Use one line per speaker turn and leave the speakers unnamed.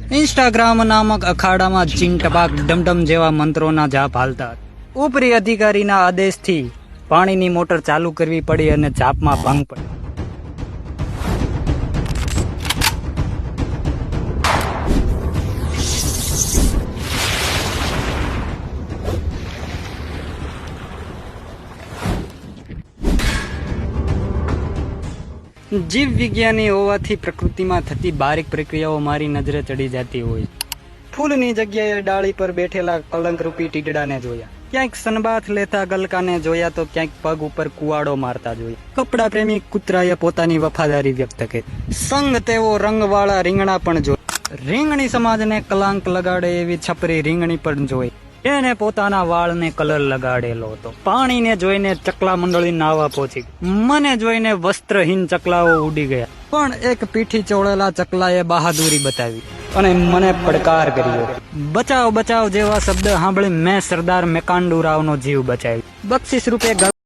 Instagram नामक अखाડામાં ચીન ટપાક ડમડમ જેવા મંત્રોના જાપ હાલતા ઉપરી અધિકારીના આદેશથી પાણીની મોટર ચાલુ કરવી પડી અને જાપમાં ભંગ પડી. જીવ વિજ્ઞાની હોવાથી પ્રકૃતિમાં થતી બારીક પ્રક્રિયાઓ મારી નજરે ચડી જતી હોય. ફૂલની જગ્યાએ ડાળી પર બેઠેલા કલંકરૂપી ટીડડાને જોયા, ક્યાંક સનબાથ લેતા ગલકાને જોયા તો ક્યાંક પગ ઉપર કુવાડો મારતા જોયા. કપડા પ્રેમી કૂતરાએ પોતાની વફાદારી વ્યક્ત કરી. સંગ તેવો રંગવાળા રીંગણા પણ જોયા. રીંગણી સમાજને કલાંક લગાડે એવી છપરી રીંગણી પણ જોઈ. એને પોતાના વાળને કલર લગાડેલો હતો. પાણીને જોઈને ચકલા મંડળી નાવા પહોંચી. મને જોઈને વસ્ત્રહીન ચકલાઓ ઉડી ગયા, પણ એક પીઠી ચોળેલા ચકલાએ બહાદુરી બતાવી અને મને પડકાર કર્યો. બચાવ બચાવ જેવા શબ્દ સાંભળી મેં સરદાર મેકાંડુ રાવનો જીવ બચાવ્યો. બક્ષિસ રૂપે